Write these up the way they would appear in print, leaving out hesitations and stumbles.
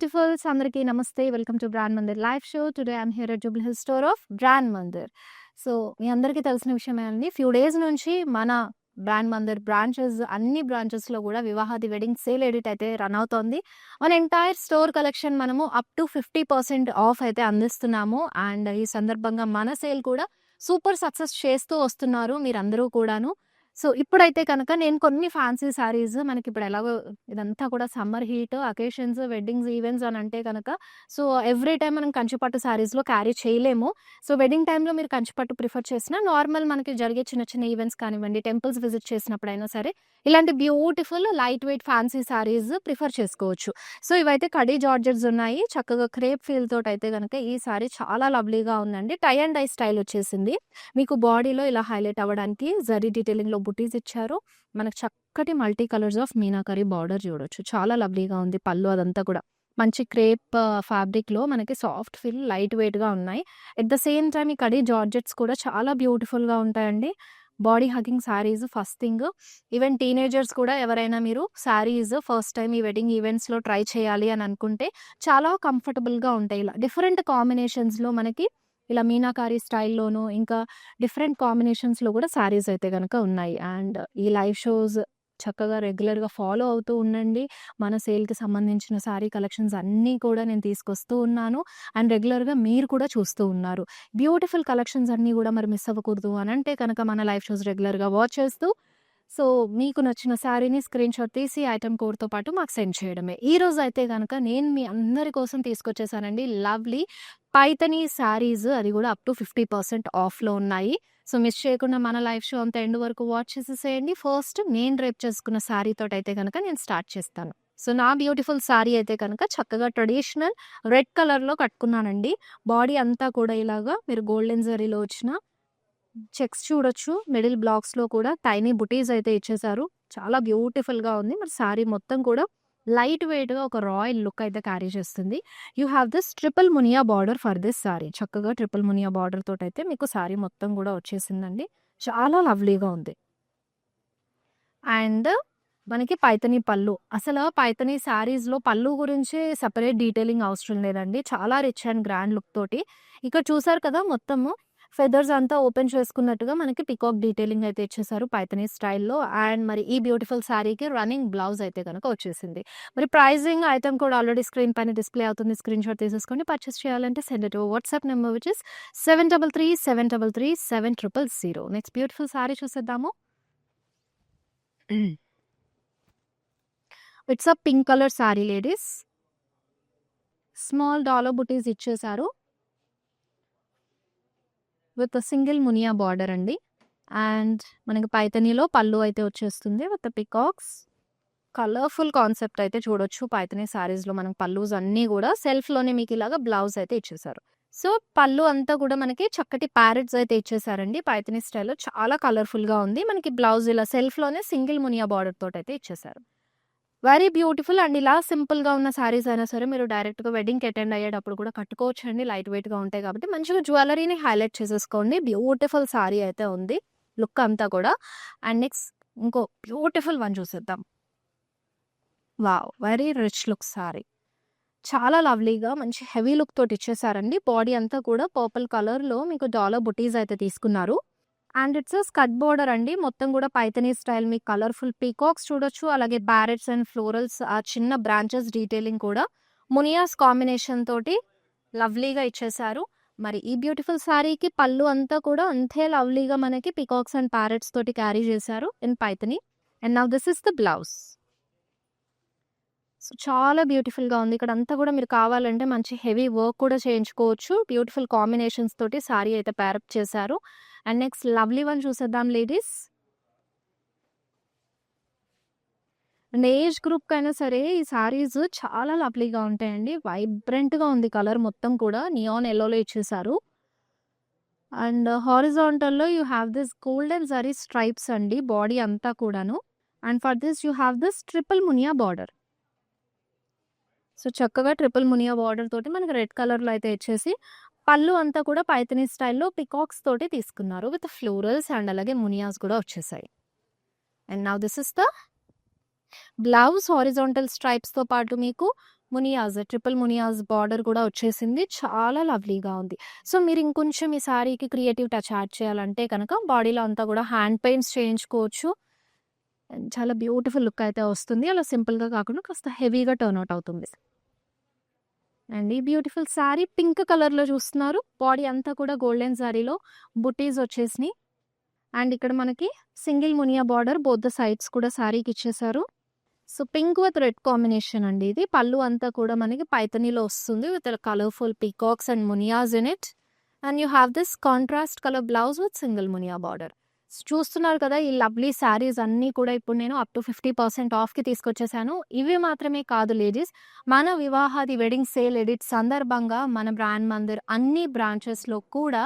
Beautifuls అందరికీ నమస్తే. Welcome to Brand Mandir live show. Today I'm here at Jubilee Hills store of Brand Mandir. So మీ అందరికీ తెలిసిన విషయమే అండి. ఫ్యూ డేస్ నుంచి మన బ్రాండ్ మందిర్ అన్ని బ్రాంచెస్‌లో కూడా వివాహాది వెడ్డింగ్ సేల్ ఎడిట్ అయితే రన్ అవుతోంది. మన ఎంటైర్ స్టోర్ కలెక్షన్ మనము అప్ టు 50% ఆఫ్ అయితే అందిస్తున్నాము. అండ్ ఈ సందర్భంగా మన సేల్ కూడా సూపర్ సక్సెస్ చేస్తూ వస్తున్నారు మీరందరూ కూడాను. సో ఇప్పుడైతే కనుక నేను కొన్ని ఫ్యాన్సీ శారీస్ మనకిప్పుడు ఎలాగో ఇదంతా కూడా summer heat, occasions, weddings, events అని అంటే కనుక సో ఎవ్రీ టైమ్ మనం కంచిపట్టు శారీస్‌లో క్యారీ చేయలేము. సో వెడ్డింగ్ టైమ్‌లో మీరు కంచిపట్టు ప్రిఫర్ చేసినా నార్మల్ మనకి జరిగే చిన్న చిన్న ఈవెంట్స్ కానివ్వండి, టెంపుల్స్ విజిట్ చేసినప్పుడైనా సరే ఇలాంటి beautiful light weight fancy saris prefer చేసుకోవచ్చు. సో ఇవైతే కడీ జార్జెట్స్ ఉన్నాయి. చక్కగా క్రేప్ ఫీల్ తోటైతే గనక ఈ సారీ చాలా లవ్లీగా ఉందండి. టై అండ్ డై స్టైల్ వచ్చేసింది. మీకు బాడీలో ఇలా హైలైట్ అవ్వడానికి జరీ డీటెయిలింగ్‌లో బుటీస్ ఇచ్చారు. మనకు చక్కటి multi colours of meenakari border చూడొచ్చు. చాలా లవ్లీగా ఉంది పళ్ళు అదంతా కూడా. మంచి క్రేప్ ఫ్యాబ్రిక్‌లో మనకి సాఫ్ట్ ఫీల్ లైట్ వెయిట్‌గా ఉన్నాయి. ఎట్ ద సేమ్ టైమ్ ఈ కడీ జార్జెట్స్ కూడా చాలా బ్యూటిఫుల్‌గా ఉంటాయండి. Body hugging saris first thing. Even teenagers కూడా ఎవరైనా మీరు శారీస్ ఫస్ట్ టైమ్ ఈ వెడ్డింగ్ ఈవెంట్స్‌లో ట్రై చేయాలి అని అనుకుంటే చాలా కంఫర్టబుల్‌గా ఉంటాయి. ఇలా డిఫరెంట్ కాంబినేషన్స్‌లో మనకి ఇలా మీనాకారి స్టైల్‌లోను ఇంకా డిఫరెంట్ కాంబినేషన్స్‌లో కూడా శారీస్ అయితే గనక ఉన్నాయి. అండ్ ఈ లైవ్ షోస్ చక్కగా రెగ్యులర్‌గా ఫాలో అవుతూ ఉండండి. మన సేల్‌కి సంబంధించిన శారీ కలెక్షన్స్ అన్నీ కూడా నేను తీసుకొస్తూ ఉన్నాను. అండ్ రెగ్యులర్‌గా మీరు కూడా చూస్తూ ఉన్నారు. బ్యూటిఫుల్ కలెక్షన్స్ అన్నీ కూడా మరి మిస్ అవ్వకూడదు అనంటే కనుక మన లైవ్ షోస్ రెగ్యులర్‌గా వాచ్ చేస్తూ సో మీకు నచ్చిన శారీని స్క్రీన్‌షాట్ తీసి ఐటెమ్ కోడ్‌తో పాటు మాకు సెండ్ చేయడమే. ఈరోజు అయితే గనక నేను మీ అందరి కోసం తీసుకొచ్చేసానండి లవ్లీ పైథనీ శారీస్. అది కూడా అప్ టు 50% ఆఫ్‌లో ఉన్నాయి. సో మిస్ చేయకుండా మన లైవ్ షో అంతా ఎండ్ వరకు వాచ్ చేసేసేయండి. ఫస్ట్ నేను రేప్ చేసుకున్న శారీ తోటైతే గనక నేను స్టార్ట్ చేస్తాను. సో నా బ్యూటిఫుల్ శారీ అయితే కనుక చక్కగా ట్రెడిషనల్ రెడ్ కలర్‌లో కట్టుకున్నానండి. బాడీ అంతా కూడా ఇలాగా మీరు గోల్డెన్ జరీలో వచ్చిన చెక్స్ చూడొచ్చు. మిడిల్ బ్లాక్స్‌లో కూడా టైనీ బుటీస్ అయితే ఇచ్చేసారు. చాలా బ్యూటిఫుల్‌గా ఉంది. మరి శారీ మొత్తం కూడా లైట్ వెయిట్‌గా ఒక రాయల్ లుక్ అయితే క్యారీ చేస్తుంది. యూ హ్యావ్ దిస్ ట్రిపుల్ మునియా బార్డర్ ఫర్ దిస్ శారీ. చక్కగా ట్రిపుల్ మునియా బార్డర్ తోటైతే మీకు శారీ మొత్తం కూడా వచ్చేసిందండి. చాలా లవ్లీగా ఉంది. అండ్ మనకి పైథనీ పళ్ళు. అసలు పైథనీ శారీస్‌లో పళ్ళు గురించి సెపరేట్ డీటెయిలింగ్ అవసరం లేదండి. చాలా రిచ్ అండ్ గ్రాండ్ లుక్ తోటి. ఇక్కడ చూసారు కదా మొత్తము ఫెదర్స్ అంతా ఓపెన్ చేసుకున్నట్టుగా మనకి పికాక్ డీటెయిలింగ్ అయితే ఇచ్చేసారు పైథనీ స్టైల్‌లో. అండ్ మరి ఈ బ్యూటిఫుల్ శారీకి రన్నింగ్ బ్లౌజ్ అయితే గనక వచ్చేసింది. మరి ప్రైజింగ్ ఐటెమ్ కూడా ఆల్రెడీ స్క్రీన్ పైన డిస్‌ప్లే అవుతుంది. స్క్రీన్‌షాట్ తీసేసుకోండి. పర్చేస్ చేయాలంటే send it to WhatsApp number which is 7337337000. Next beautiful sari చూసేద్దాము. It's a pink colour sari ladies. Small dollar బుటీస్ ఇచ్చేసారు. విత్ సింగిల్ మునియా బార్డర్ అండి. అండ్ మనకి పైథనీలో పళ్ళు అయితే వచ్చేస్తుంది విత్ పికాక్స్. కలర్ఫుల్ కాన్సెప్ట్ అయితే చూడొచ్చు. పైథనీ శారీస్‌లో మనకి పల్లూస్ అన్నీ కూడా సెల్ఫ్‌లోనే మీకు ఇలాగా బ్లౌజ్ అయితే ఇచ్చేసారు. సో పళ్ళు అంతా కూడా మనకి చక్కటి ప్యారెట్స్ అయితే ఇచ్చేసారండి. పైథనీ స్టైల్‌లో చాలా కలర్ఫుల్‌గా ఉంది. మనకి బ్లౌజ్ ఇలా సెల్ఫ్‌లోనే సింగిల్ మునియా బార్డర్ తోటైతే ఇచ్చేసారు. Very beautiful. అండ్ ఇలా సింపుల్‌గా ఉన్న శారీస్ అయినా సరే మీరు డైరెక్ట్‌గా వెడ్డింగ్‌కి అటెండ్ అయ్యేటప్పుడు కూడా కట్టుకోవచ్చండి. లైట్ వెయిట్‌గా ఉంటాయి కాబట్టి మంచిగా జ్యువెల్లరీని హైలైట్ చేసేసుకోండి. బ్యూటిఫుల్ శారీ అయితే ఉంది. లుక్ అంతా కూడా. అండ్ నెక్స్ట్ ఇంకో బ్యూటిఫుల్ వన్ చూసేద్దాం. Wow! Very rich look sari. చాలా లవ్లీగా మంచి హెవీ లుక్ తోటి ఇచ్చేసారండి. బాడీ అంతా కూడా పర్పుల్ కలర్‌లో మీకు డాలర్ బుటీస్ అయితే తీసుకున్నారు. And it's a skirt border అండి. మొత్తం కూడా పైథనీ స్టైల్ మీకు కలర్ఫుల్ పీకాక్స్ చూడొచ్చు. అలాగే బ్యారెట్స్ అండ్ ఫ్లోరల్స్ ఆ చిన్న బ్రాంచెస్ డీటెయిలింగ్ కూడా మునియాస్ కాంబినేషన్ తోటి లవ్లీగా ఇచ్చేసారు. మరి ఈ బ్యూటిఫుల్ శారీకి పళ్ళు అంతా కూడా అంతే లవ్లీగా మనకి పీకాక్స్ అండ్ ప్యారెట్స్ తోటి క్యారీ చేశారు in Paithani. And now this is the blouse. So చాలా బ్యూటిఫుల్‌గా ఉంది. ఇక్కడంతా కూడా మీరు కావాలంటే మంచి హెవీ వర్క్ కూడా చేయించుకోవచ్చు. బ్యూటిఫుల్ కాంబినేషన్స్ తోటి శారీ అయితే పేరప్ చేశారు. అండ్ నెక్స్ట్ లవ్లీ వన్ చూసేద్దాం లేడీస్. అండ్ ఏజ్ గ్రూప్‌కైనా సరే ఈ శారీస్ చాలా లవ్లీగా ఉంటాయండి. వైబ్రెంట్‌గా ఉంది కలర్ మొత్తం కూడా. నియాన్ యెల్లోలో ఇచ్చేసారు. అండ్ హారిజాంటల్‌లో you have this golden zari stripes అండి బాడీ అంతా కూడాను. And for this you have this triple మునియా బార్డర్. సో చక్కగా ట్రిపుల్ మునియా బార్డర్ తోటి మనకి రెడ్ కలర్‌లో అయితే ఇచ్చేసి పళ్ళు అంతా కూడా పైథనీ స్టైల్‌లో పికాక్స్ తోటి తీసుకున్నారు. విత్ ఫ్లోరల్స్ అండ్ అలాగే మునియాస్ కూడా వచ్చేసాయి. And now this is the blouse. Horizontal స్ట్రైప్స్‌తో పాటు మీకు మునియాజ్ ట్రిపుల్ మునియాజ్ బార్డర్ కూడా వచ్చేసింది. చాలా లవ్లీగా ఉంది. సో మీరు ఇంకొంచెం ఈ శారీకి క్రియేటివ్ టచ్ యాడ్ చేయాలంటే కనుక బాడీలో అంతా కూడా హ్యాండ్ పెయింట్స్ చేయించుకోవచ్చు. అండ్ చాలా బ్యూటిఫుల్ లుక్ అయితే వస్తుంది. అలా సింపుల్గా కాకుండా కాస్త హెవీగా టర్న్ అవుట్ అవుతుంది. అండ్ ఈ బ్యూటిఫుల్ శారీ పింక్ కలర్లో చూస్తున్నారు. బాడీ అంతా కూడా గోల్డెన్ శారీలో బుటీస్ వచ్చేసినాయి. అండ్ ఇక్కడ మనకి సింగిల్ మునియా బార్డర్ బోత్ ద సైడ్స్ కూడా శారీకి ఇచ్చేసారు. So pink with red combination అండి ఇది. పళ్ళు అంతా కూడా మనకి పైతనీలో వస్తుంది with colourful peacocks and మునియాస్ in it. And you have this contrast colour blouse with single మునియా బార్డర్. చూస్తున్నారు కదా ఈ లవ్లీ శారీస్ అన్నీ కూడా ఇప్పుడు నేను అప్ టు 50% ఆఫ్కి తీసుకొచ్చేసాను. ఇవి మాత్రమే కాదు లేడీస్, మన వివాహాది వెడ్డింగ్ సేల్ ఎడిట్ సందర్భంగా మన బ్రాండ్ మందిర్ అన్ని బ్రాంచెస్లో కూడా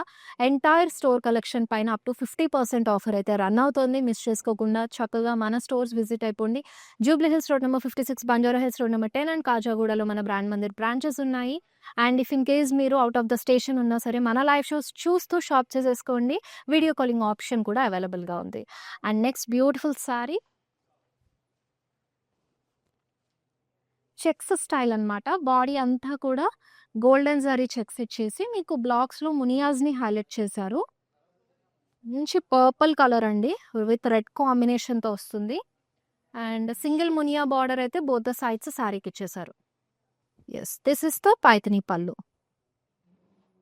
ఎంటైర్ స్టోర్ కలెక్షన్ పైన అప్ టు 50% ఆఫర్ అయితే రన్ అవుతుంది. మిస్ చేసుకోకుండా చక్కగా మన స్టోర్స్ విజిట్ అయిపోండి. Jubilee Hills road number 56, Banjara Hills road number 10 and కాజాగూడలో మన బ్రాండ్ మందిర్ బ్రాంచెస్ ఉన్నాయి. అండ్ ఇఫ్ ఇన్ కేస్ మీరు అవుట్ ఆఫ్ ద స్టేషన్ ఉన్నా సరే మన లైవ్ షోస్ చూస్తూ షాప్ చేసేసుకోండి. వీడియో కాలింగ్ ఆప్షన్ కూడా అవైలబుల్గా ఉంది. And next beautiful sari checks style అనమాట. బాడీ అంతా కూడా గోల్డెన్ జరీ చెక్స్ ఇచ్చేసి మీకు బ్లాక్స్లో మునియాజ్ని హైలైట్ చేశారు. మంచి పర్పుల్ కలర్ అండి విత్ రెడ్ కాంబినేషన్తో వస్తుంది. అండ్ సింగిల్ మునియా బార్డర్ అయితే బోత్ ద సైడ్స్ శారీకి ఇచ్చేసారు. Yes, this is the Paithani pallu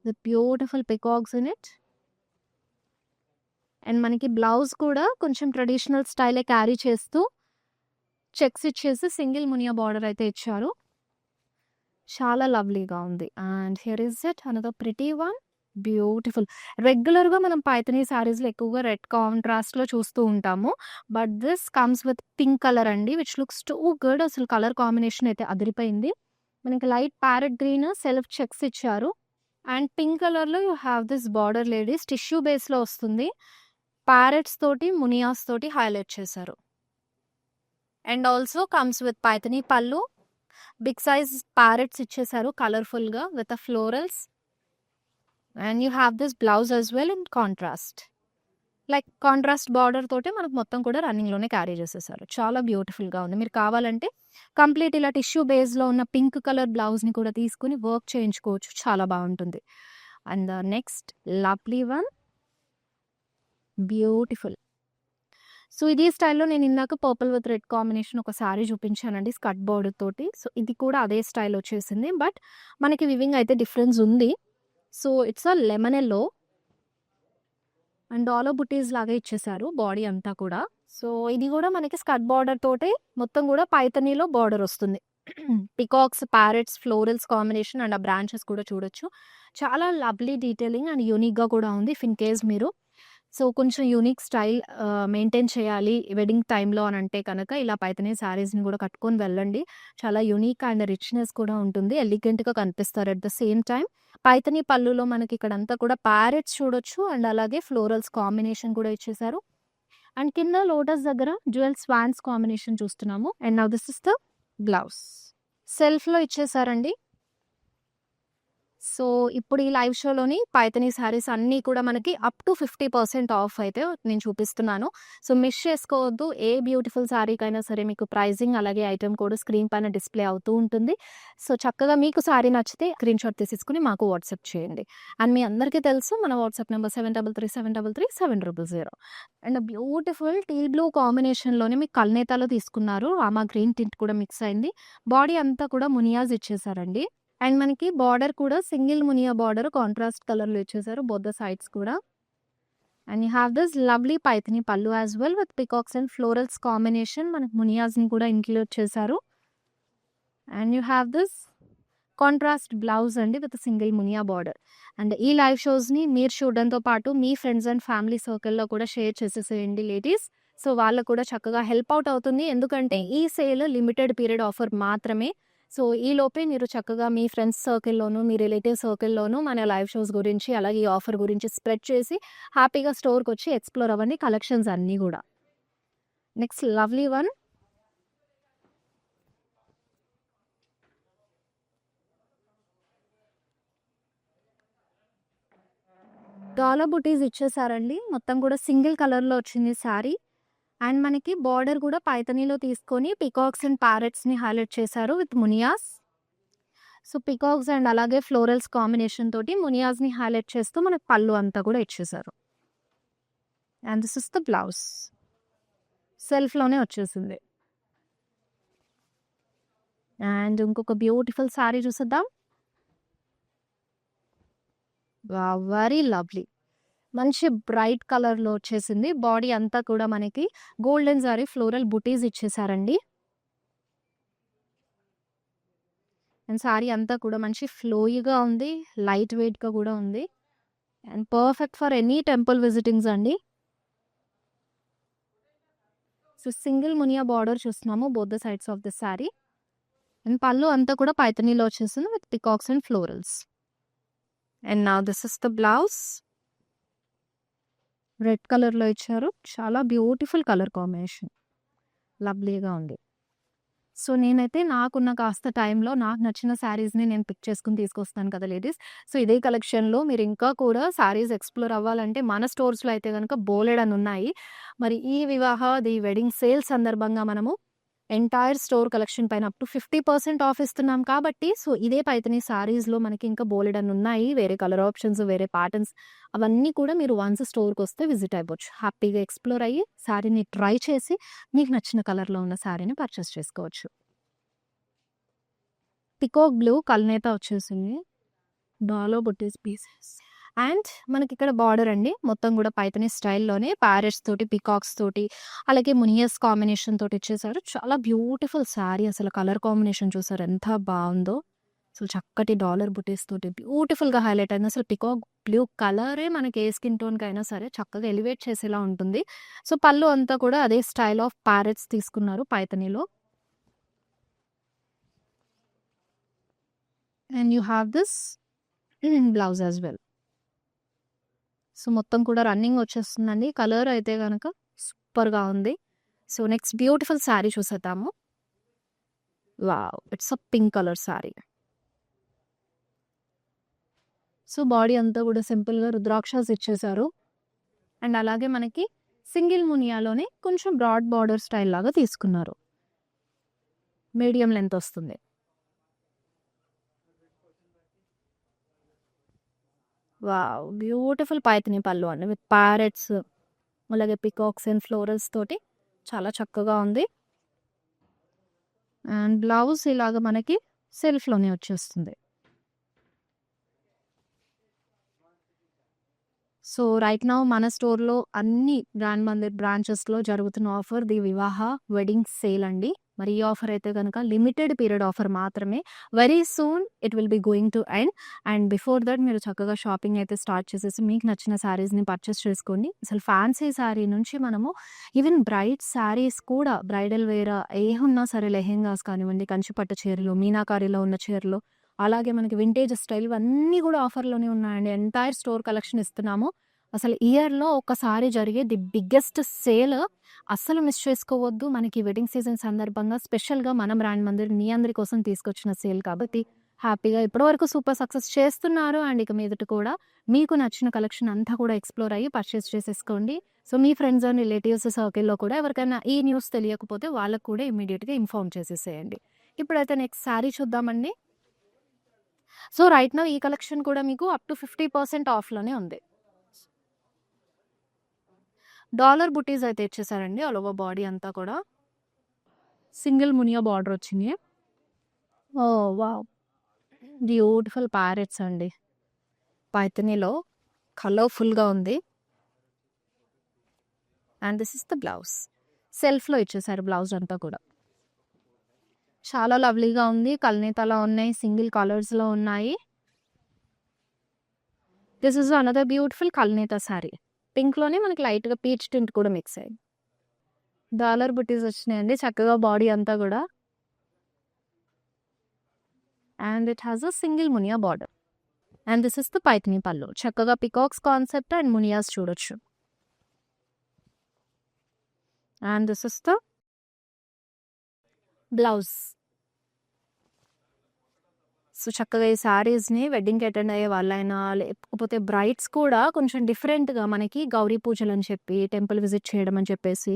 with beautiful peacocks in it. And మనకి బ్లౌజ్ కూడా కొంచెం ట్రెడిషనల్ స్టైలే క్యారీ చేస్తూ చెక్స్ ఇచ్చేసి సింగిల్ మునియా బార్డర్ అయితే ఇచ్చారు. చాలా లవ్లీగా ఉంది. And here is it another pretty one, beautiful. రెగ్యులర్గా మనం పైథనీ శారీస్లో ఎక్కువగా రెడ్ కాంట్రాస్ట్లో చూస్తూ ఉంటాము. But this comes with pink colour అండి విచ్ లుక్స్ టూ గుడ్. అసలు కలర్ కాంబినేషన్ అయితే అదిరిపోయింది. మనకి light parrot green self checks ఇచ్చారు. అండ్ పింక్ కలర్లో you have this border ladies tissue బేస్లో వస్తుంది. ప్యారెట్స్ తోటి మునియాస్ తోటి హైలైట్ చేశారు. And also comes with Paithani pallu. Big size parrots ఇచ్చేసారు కలర్ఫుల్గా with florals. And you have this blouse as well in contrast. Like contrast border తోటి మనకు మొత్తం కూడా రన్నింగ్లోనే క్యారీ చేసేసారు. చాలా బ్యూటిఫుల్గా ఉంది. మీరు కావాలంటే కంప్లీట్ ఇలా టిష్యూ బేస్లో ఉన్న పింక్ కలర్ బ్లౌజ్ని కూడా తీసుకుని వర్క్ చేయించుకోవచ్చు. చాలా బాగుంటుంది. And the next lovely one, beautiful. So ఇది స్టైల్లో నేను ఇందాక పర్పుల్ విత్ రెడ్ కాంబినేషన్ ఒక శారీ చూపించానండి స్కర్ట్ బార్డర్ తోటి. సో ఇది కూడా అదే స్టైల్ వచ్చేసింది. బట్ మనకి వివింగ్ అయితే డిఫరెన్స్ ఉంది. So it's a lemon yellow and డాలో బుటీస్ లాగా ఇచ్చేసారు బాడీ అంతా కూడా. సో ఇది కూడా మనకి స్కర్ట్ బార్డర్ తోటే మొత్తం కూడా పైథనీలో బార్డర్ వస్తుంది. Peacocks, parrots, florals combination and ఆ బ్రాంచెస్ కూడా చూడొచ్చు. చాలా లవ్లీ డీటెయిలింగ్ అండ్ యూనిక్గా కూడా ఉంది. ఇఫ్ ఇన్ కేస్ మీరు సో కొంచెం యూనిక్ స్టైల్ మెయింటైన్ చేయాలి వెడ్డింగ్ టైంలో అని అంటే కనుక ఇలా పైథనీ శారీస్ని కూడా కట్టుకొని వెళ్ళండి. చాలా యూనిక్ అండ్ రిచ్నెస్ కూడా ఉంటుంది. ఎలిగెంట్గా కనిపిస్తారు. At the same time Paithani పళ్ళులో మనకి ఇక్కడంతా కూడా ప్యారెట్స్ చూడొచ్చు అండ్ అలాగే ఫ్లోరల్స్ కాంబినేషన్ కూడా ఇచ్చేసారు. అండ్ కింద లోటస్ దగ్గర జ్యువెల్ స్వాన్స్ కాంబినేషన్ చూస్తున్నాము. And now this is the blouse సెల్ఫ్లో ఇచ్చేసారండి. సో ఇప్పుడు ఈ లైవ్ షోలోని పైథనీ శారీస్ అన్నీ కూడా మనకి అప్ టు 50% ఆఫ్ అయితే నేను చూపిస్తున్నాను. సో మిస్ చేసుకోవద్దు. ఏ బ్యూటిఫుల్ శారీకైనా సరే మీకు ప్రైజింగ్ అలాగే ఐటమ్ కోడ్ స్క్రీన్ పైన డిస్ప్లే అవుతూ ఉంటుంది. సో చక్కగా మీకు శారీ నచ్చితే స్క్రీన్ షాట్ తీసేసుకుని మాకు వాట్సాప్ చేయండి. అండ్ మీ అందరికీ తెలుసు మన WhatsApp number 7337337000. And beautiful tea blue కాంబినేషన్లోనే మీకు కల్నేతాలో తీసుకున్నారు. రామా గ్రీన్ టింట్ కూడా మిక్స్ అయింది. బాడీ అంతా కూడా మునియాజ్ ఇచ్చేసారండి. అండ్ మనకి బార్డర్ కూడా సింగిల్ మునియా బార్డర్ కాంట్రాస్ట్ కలర్లో ఇచ్చేసారు బోత్ ద సైడ్స్ కూడా. And you have this lovely Paithani pallu as well with peacocks and florals combination. మనకి మునియాస్ని కూడా ఇంక్లూడ్ చేశారు. And you have this contrast blouse అండి విత్ సింగిల్ మునియా బార్డర్. అండ్ ఈ లైవ్ షోస్ని మీరు చూడడంతో పాటు మీ ఫ్రెండ్స్ అండ్ ఫ్యామిలీ సర్కిల్లో కూడా షేర్ చేసేసేయండి లేడీస్. సో వాళ్ళకు కూడా చక్కగా హెల్ప్ అవుట్ అవుతుంది. ఎందుకంటే ఈ సేల్ లిమిటెడ్ పీరియడ్ ఆఫర్ మాత్రమే. సో ఈ లోపే మీరు చక్కగా మీ ఫ్రెండ్స్ సర్కిల్లోను మీ రిలేటివ్ సర్కిల్లోను మన లైవ్ షోస్ గురించి అలాగే ఈ ఆఫర్ గురించి స్ప్రెడ్ చేసి హ్యాపీగా స్టోర్కి వచ్చి ఎక్స్ప్లోర్ అవ్వండి కలెక్షన్స్ అన్నీ కూడా. నెక్స్ట్ లవ్లీ వన్, డాలా బుటీస్ ఇచ్చేసారండి. మొత్తం కూడా సింగిల్ కలర్లో వచ్చింది శారీ. అండ్ మనకి బార్డర్ కూడా పైథనీలో తీసుకొని పికాక్స్ అండ్ ప్యారెట్స్ని హైలైట్ చేశారు విత్ మునియాస్. సో, పికాక్స్ అండ్ అలాగే ఫ్లోరల్స్ కాంబినేషన్ తోటి మునియాస్‌ని హైలైట్ చేస్తూ మనకు పళ్ళు అంతా కూడా ఇచ్చేసారు. And this is the blouse. సెల్ఫ్‌లోనే వచ్చేసింది. అండ్ ఇంకొక బ్యూటిఫుల్ సారీ చూసేద్దాం. వావ్! Very lovely. మంచి బ్రైట్ కలర్‌లో వచ్చేసింది. బాడీ అంతా కూడా మనకి golden zari floral buttis ఇచ్చేసారండి. And sorry అంతా కూడా మంచి ఫ్లోయీగా ఉంది. లైట్ వెయిట్‌గా కూడా ఉంది. And perfect for any temple visitings అండి. సో, సింగిల్ మునియా బార్డర్ చూస్తున్నాము both the sides of the sorry. And పళ్ళు అంతా కూడా పైథనీలో వచ్చేసింది with peacocks and florals. And now this is the blouse. Red కలర్‌లో ఇచ్చారు. చాలా బ్యూటిఫుల్ కలర్ కాంబినేషన్. లవ్లీగా ఉంది. సో, నేనైతే నాకున్న కాస్త టైంలో నాకు నచ్చిన శారీస్‌ని నేను పిక్ చేసుకొని తీసుకొస్తాను కదా లేడీస్. సో, ఇదే కలెక్షన్‌లో మీరు ఇంకా కూడా శారీస్ ఎక్స్‌ప్లోర్ అవ్వాలంటే మన స్టోర్స్‌లో అయితే గనుక బోలెడన్నున్నాయి. మరి ఈ వివాహ, ది వెడ్డింగ్ సేల్ సందర్భంగా మనము ఎంటైర్ స్టోర్ కలెక్షన్ పైన అప్ టు 50% ఆఫ్ ఇస్తున్నాం కాబట్టి, సో, ఇదే పైథానీ శారీస్‌లో మనకి ఇంకా బోలెడన్నున్నాయి. వేరే కలర్ ఆప్షన్స్, వేరే ప్యాటర్న్స్ అవన్నీ కూడా మీరు వన్స్ స్టోర్‌కొస్తే విజిట్ అవ్వచ్చు. హ్యాపీగా ఎక్స్‌ప్లోర్ అయ్యి శారీని ట్రై చేసి మీకు నచ్చిన కలర్‌లో ఉన్న శారీని పర్చేస్ చేసుకోవచ్చు. పికాక్ బ్లూ కల్నేత వచ్చేసింది. డాలో బుట్టీస్ పీసెస్. అండ్ మనకిక్కడ బార్డర్ అండి. మొత్తం గూడా పైథానీ స్టైల్‌లోనే ప్యారెట్స్ తోటి, పికాక్స్ తోటి, అలాగే మునియస్ కాంబినేషన్ తోటి ఇచ్చేసారు. చాలా బ్యూటిఫుల్ శారీ అసలు కలర్ కాంబినేషన్ చూసారా ఎంత బావుందో. అసలు చక్కటి డాలర్ బుటీస్ తోటి బ్యూటిఫుల్‌గా హైలైట్ అయింది. అసలు పికాక్ బ్లూ కలరే మనకి ఏ స్కిన్ టోన్‌కైనా సరే చక్కగా ఎలివేట్ చేసేలా ఉంటుంది. సో, పళ్ళు అంతా కూడా అదే స్టైల్ ఆఫ్ ప్యారెట్స్ తీసుకున్నారు పైథానీలో. And you have this blouse as well. So, మొత్తం కూడా రన్నింగ్ వచ్చేస్తుందండి. కలర్ అయితే గనక సూపర్‌గా ఉంది. సో, నెక్స్ట్ బ్యూటిఫుల్ శారీ చూసేద్దాము. Wow! It's a pink colour sari. So, body అంతా కూడా సింపుల్‌గా రుద్రాక్షస్ ఇచ్చేసారు. అండ్ అలాగే మనకి సింగిల్ మునియాలోనే కొంచెం బ్రాడ్ బార్డర్ స్టైల్ లాగా తీసుకున్నారు. మీడియం లెంత్ వస్తుంది. వావ్! బ్యూటిఫుల్ పైథానీ పళ్ళు అండి విత్ ప్యారెట్స్, అలాగే పికాక్స్ అండ్ ఫ్లోరల్స్ తోటి చాలా చక్కగా ఉంది. అండ్ బ్లౌజ్ ఇలాగ మనకి సెల్ఫ్‌లోనే వచ్చేస్తుంది. సో, రైట్ నౌ మన స్టోర్‌లో అన్ని బ్రాండ్ మందిర్ బ్రాంచెస్‌లో జరుగుతున్న ఆఫర్ ది వివాహ వెడ్డింగ్ సేల్ అండి. మరి ఈ ఆఫర్ అయితే గనక లిమిటెడ్ పీరియడ్ ఆఫర్ మాత్రమే. Very soon it will be going to end. And before that మీరు చక్కగా షాపింగ్ అయితే స్టార్ట్ చేసేసి మీకు నచ్చిన శారీస్‌ని పర్చేస్ చేసుకోండి. అసలు ఫ్యాన్సీ శారీ నుంచి మనము ఈవెన్ బ్రైట్ శారీస్ కూడా బ్రైడల్ వేర్ ఏమున్నా సరే లెహెంగాస్ కానివ్వండి, కంచి పట్టు చీరలు, మీనాకారిలో ఉన్న చీరలు, అలాగే మనకి వింటేజ్ స్టైల్ ఇవన్నీ కూడా ఆఫర్‌లోనే ఉన్నాయండి. ఎంటైర్ స్టోర్ కలెక్షన్ ఇస్తున్నాము. అసలు ఇయర్‌లో ఒక్కసారి జరిగే ది బిగ్గెస్ట్ సేల్. అస్సలు మిస్ చేసుకోవద్దు. మనకి వెడ్డింగ్ సీజన్ సందర్భంగా స్పెషల్‌గా మన బ్రాండ్ మందిర్ మీ అందరి కోసం తీసుకొచ్చిన సేల్ కాబట్టి హ్యాపీగా ఇప్పటివరకు సూపర్ సక్సెస్ చేస్తున్నారు. అండ్ ఇక మీదట కూడా మీకు నచ్చిన కలెక్షన్ అంతా కూడా ఎక్స్‌ప్లోర్ అయ్యి పర్చేస్ చేసేసుకోండి. So, me friends and relatives సర్కిల్‌లో కూడా ఎవరికైనా ఈ న్యూస్ తెలియకపోతే వాళ్ళకి కూడా ఇమ్మీడియేట్‌గా ఇన్ఫార్మ్ చేసేసేయండి. ఇప్పుడైతే నెక్స్ట్ శారీ చూద్దామండి. సో, రైట్ నౌ ఈ కలెక్షన్ కూడా మీకు అప్ టు 50% ఆఫ్‌లోనే ఉంది. డాలర్ బుటీస్ అయితే ఇచ్చేసారండి ఆల్ ఓవర్ బాడీ అంతా కూడా. సింగిల్ మునియా బార్డర్ వచ్చింది. ఓహ్! వావ్! బ్యూటిఫుల్ ప్యారెట్స్ అండి. పైథానీలో కలర్‌ఫుల్‌గా ఉంది. And this is the blouse. సెల్ఫ్‌లో ఇచ్చేసారు బ్లౌజ్ అంతా కూడా. చాలా లవ్లీగా ఉంది. కల్నేతలా ఉన్నాయి. సింగిల్ కలర్స్‌లో ఉన్నాయి. దిస్ ఇస్ అనదర్ బ్యూటిఫుల్ కల్నేత సారీ. పింక్‌లోనే మనకి లైట్‌గా పీచ్ టింట్ కూడా మిక్స్ అయింది. డాలర్ బుటీస్ వచ్చినాయండి చక్కగా బాడీ అంతా కూడా. And it has a single మునియా border. And this is the Paithani pallu. చక్కగా పికాక్స్ కాన్సెప్ట్ అండ్ మునియాస్ చూడొచ్చు. And this is the blouse. So, చక్కగా ఈ శారీస్‌ని వెడ్డింగ్‌కి అటెండ్ అయ్యే వాళ్ళైనా, లేకపోతే బ్రైడ్స్ కూడా కొంచెం డిఫరెంట్‌గా మనకి గౌరీ పూజలని చెప్పి, టెంపుల్ విజిట్ చేయడం అని చెప్పేసి,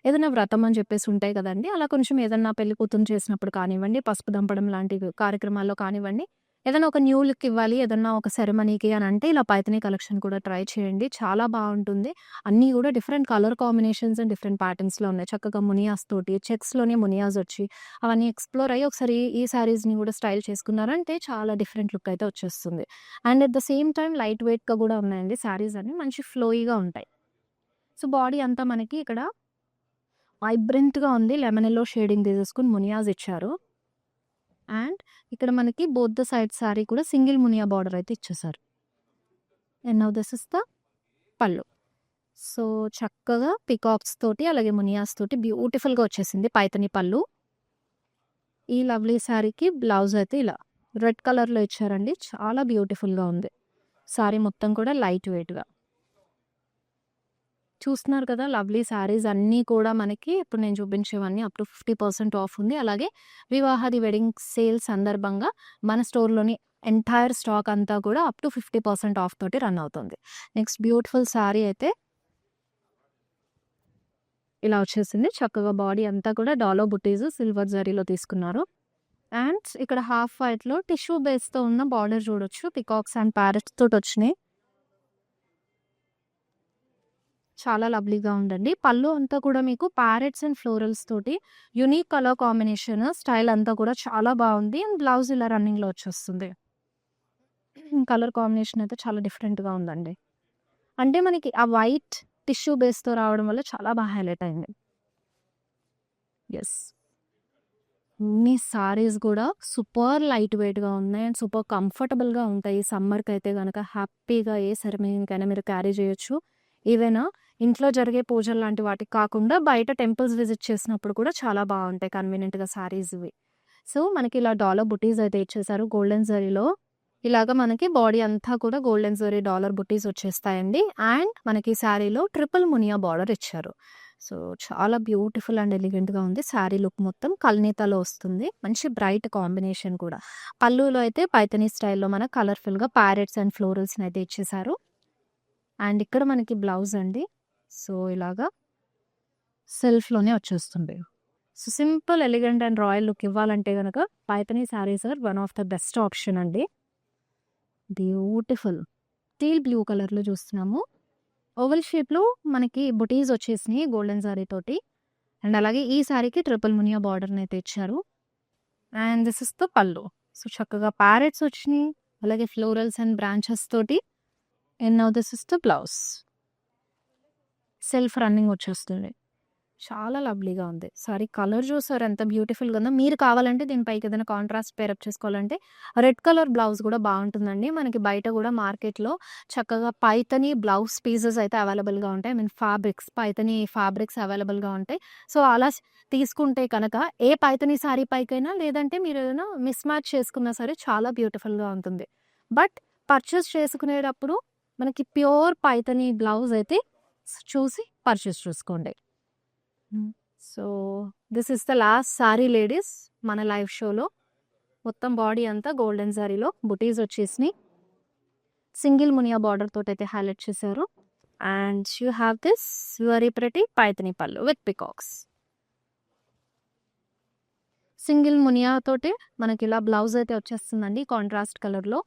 ఏదైనా వ్రతం అని చెప్పేసి ఉంటాయి కదండీ! అలా కొంచెం ఏదన్నా పెళ్లి కూతురిని చేసినప్పుడు కానివ్వండి, పసుపు దంపడం లాంటి కార్యక్రమాల్లో కానివ్వండి, ఏదైనా ఒక న్యూ లుక్ ఇవ్వాలి, ఏదన్నా ఒక సెరమనీకి అని అంటే ఇలా పైథానీ కలెక్షన్ కూడా ట్రై చేయండి. చాలా బావుంటుంది. అన్నీ గూడా different colour combinations and different ప్యాటర్న్స్‌లో ఉన్నాయి. చక్కగా మునియాస్ తోటి చెక్స్‌లోనే మునియాస్ వచ్చి అవన్నీ ఎక్స్‌ప్లోర్ అయ్యి ఒకసారి ఈ శారీస్‌ని గూడా స్టైల్ చేసుకున్నారంటే చాలా డిఫరెంట్ లుక్ అయితే వచ్చేస్తుంది. And at the same time light వెయిట్‌గా గూడా ఉన్నాయండి శారీస్ అన్ని. మంచి ఫ్లోయీగా ఉంటాయి. సో, బాడీ అంతా మనకి ఇక్కడ వైబ్రెంట్‌గా ఉంది. లెమన్ యెల్లో షేడింగ్ తీసేసుకొని మునియాస్ ఇచ్చారు. అండ్ ఇక్కడ మనకి బోత్ ద సైడ్ సారీ కూడా సింగిల్ మునియా బార్డర్ అయితే ఇచ్చేసారు. And now this is the పళ్ళు. సో, చక్కగా పికాక్స్ తోటి అలాగే మునియాస్ తోటి బ్యూటిఫుల్‌గా వచ్చేసింది పైథానీ పళ్ళు. ఈ లవ్లీ శారీకి బ్లౌజ్ అయితే ఇలా రెడ్ కలర్‌లో ఇచ్చారండి. చాలా బ్యూటిఫుల్‌గా ఉంది. శారీ మొత్తం కూడా లైట్ వెయిట్‌గా. చూస్తున్నారు కదా! లవ్లీ శారీస్ అన్నీ కూడా మనకి ఇప్పుడు నేను చూపించేవన్నీ అప్ టు 50% ఆఫ్ ఉంది. అలాగే వివాహాది వెడ్డింగ్ సేల్ సందర్భంగా మన స్టోర్‌లోని ఎంటైర్ స్టాక్ అంతా కూడా అప్ టు 50% ఆఫ్ తోటి రన్ అవుతుంది. నెక్స్ట్ బ్యూటిఫుల్ శారీ అయితే ఇలా వచ్చేసింది. చక్కగా బాడీ అంతా కూడా డాలో బుటీస్ సిల్వర్ జరీలో తీసుకున్నారు. అండ్ ఇక్కడ హాఫ్ వైట్‌లో టిష్యూ బేస్‌తో ఉన్న బార్డర్ చూడొచ్చు. పికాక్స్ అండ్ ప్యారెట్స్ తోటొచ్చినాయి. చాలా లవ్లీగా ఉందండి. పళ్ళు అంతా కూడా మీకు ప్యారెట్స్ అండ్ ఫ్లోరల్స్ తోటి యూనిక్ కలర్ కాంబినేషన్ స్టైల్ అంతా కూడా చాలా బావుంది. అండ్ బ్లౌజ్ ఇలా రన్నింగ్‌లో వచ్చేస్తుంది. కలర్ కాంబినేషన్ అయితే చాలా డిఫరెంట్‌గా ఉందండి. అంటే మనకి ఆ వైట్ టిష్యూ బేస్‌తో రావడం వల్ల చాలా బాగా హైలైట్ అయింది. యెస్. అన్ని సారీస్ కూడా సూపర్ లైట్ వెయిట్‌గా ఉన్నాయి. అండ్ సూపర్ కంఫర్టబుల్‌గా ఉంటాయి. సమ్మర్‌కైతే గనక హ్యాపీగా ఏ సెరమనీకైనా మీరు క్యారీ చేయొచ్చు. ఈవెన్ ఇంట్లో జరిగే పూజలు లాంటి వాటికి కాకుండా బయట టెంపుల్స్ విజిట్ చేసినప్పుడు కూడా చాలా బావుంటాయి కన్వీనియంట్‌గా సారీస్ ఇవి. సో, మనకి ఇలా డాలర్ బుటీస్ అయితే ఇచ్చేసారు గోల్డెన్ జరీలో. ఇలాగ మనకి బాడీ అంతా కూడా గోల్డెన్ జరీ డాలర్ బుటీస్ వచ్చేస్తాయండి. అండ్ మనకి శారీలో ట్రిపుల్ మునియా బార్డర్ ఇచ్చారు. సో, చాలా బ్యూటిఫుల్ అండ్ ఎలిగెంట్‌గా ఉంది. శారీ లుక్ మొత్తం కల్నేతలో వస్తుంది. మంచి బ్రైట్ కాంబినేషన్ కూడా. పళ్ళులో అయితే పైథానీ స్టైల్‌లో మనకు కలర్‌ఫుల్‌గా ప్యారెట్స్ అండ్ ఫ్లోరల్స్‌ని అయితే ఇచ్చేసారు. అండ్ ఇక్కడ మనకి బ్లౌజ్ అండి. సో, ఇలాగా సెల్ఫ్‌లోనే వచ్చేస్తుంది. So, simple, elegant and royal look ఇవ్వాలంటే గనక Paithani saris are one of the best option అండి. బ్యూటిఫుల్ టీల్ బ్లూ కలర్‌లో చూస్తున్నాము. ఓవెల్ షేప్‌లో మనకి బుటీస్ వచ్చేసినాయి గోల్డెన్ జరీ తోటి. అండ్ అలాగే ఈ శారీకి ట్రిపుల్ మునియా బార్డర్‌ని అయితే ఇచ్చారు. అండ్ దిస్ ఇస్ ద పళ్ళు. సో, చక్కగా ప్యారెట్స్ వచ్చినాయి. అలాగే ఫ్లోరల్స్ అండ్ బ్రాంచెస్ తోటి. And now this is the blouse. Self running వచ్చేస్తుంది. చాలా లవ్లీగా ఉంది. సారీ కలర్ చూసారా ఎంత బ్యూటిఫుల్‌గా ఉందో. మీరు కావాలంటే దీనిపైకి ఏదైనా కాంట్రాస్ట్ పేరప్ చేసుకోవాలంటే రెడ్ కలర్ బ్లౌజ్ కూడా బావుంటుందండి. మనకి బయట కూడా మార్కెట్‌లో చక్కగా పైథానీ బ్లౌజ్ పీసెస్ అయితే అవైలబుల్‌గా ఉంటాయి. ఐ మీన్ పైథానీ ఫ్యాబ్రిక్స్ అవైలబుల్‌గా ఉంటాయి. సో, అలా తీసుకుంటే కనుక ఏ పైథానీ సారీ పైకైనా లేదంటే మీరు ఏదైనా మిస్ మ్యాచ్ చేసుకున్నా సరే చాలా బ్యూటిఫుల్‌గా ఉంటుంది. బట్ పర్చేస్ చేసుకునేటప్పుడు మనకి ప్యూర్ పైథానీ బ్లౌజ్ అయితే చూసి పర్చేస్ చేసుకోండి. So, this is the last sorry ladies మన లైవ్ షోలో. మొత్తం బాడీ అంతా గోల్డెన్ సారీలో బుటీస్ వచ్చేసినాయి. సింగిల్ మునియా బార్డర్ తోటైతే హైలైట్ చేశారు. And you have this very pretty Paithani పళ్ళు విత్ పికాక్స్. సింగిల్ మునియా తోటి మనకి ఇలా బ్లౌజ్ అయితే వచ్చేస్తుందండి కాంట్రాస్ట్ కలర్‌లో.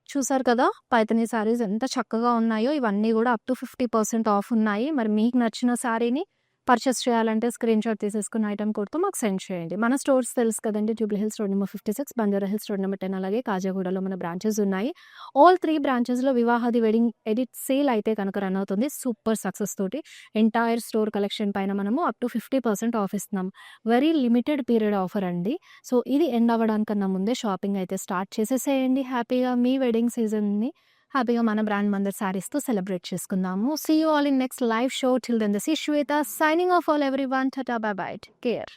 చూసారు కదా! పైథానీ సారీస్ ఎంత చక్కగా ఉన్నాయో. ఇవన్నీ కూడా అప్ టు 50% ఆఫ్ ఉన్నాయి. మరి మీకు నచ్చిన సారీని పర్చేస్ చేయాలంటే స్క్రీన్‌షాట్ తీసేసుకున్న ఐటెమ్ కోడ్‌తో మాకు సెండ్ చేయండి. మన స్టోర్స్ తెలుసు కదండీ. Jubilee Hills road number 56, Banjara Hills road number 10 అలాగే కాజాగూడలో మన బ్రాంచెస్ ఉన్నాయి. ఆల్ 3 బ్రాంచెస్‌లో వివాహాది వెడ్డింగ్ ఎడిట్ సేల్ అయితే కనుక రన్ అవుతుంది. సూపర్ సక్సెస్ తోటి ఎంటైర్ స్టోర్ కలెక్షన్ పైన మనము అప్ టు 50% ఆఫ్ ఇస్తున్నాం. వెరీ లిమిటెడ్ పీరియడ్ ఆఫర్ అండి. సో, ఇది ఎండ్ అవ్వడానికన్నా ముందే షాపింగ్ అయితే స్టార్ట్ చేసేసేయండి. హ్యాపీగా మీ వెడ్డింగ్ సీజన్‌ని హ్యాపీగా మన బ్రాండ్ మందిర్ సారీస్‌తో సెలబ్రేట్ చేసుకుందాము. See you all in next live show. Till then this is Shweta signing off all everyone. Tata bye bye. Take care.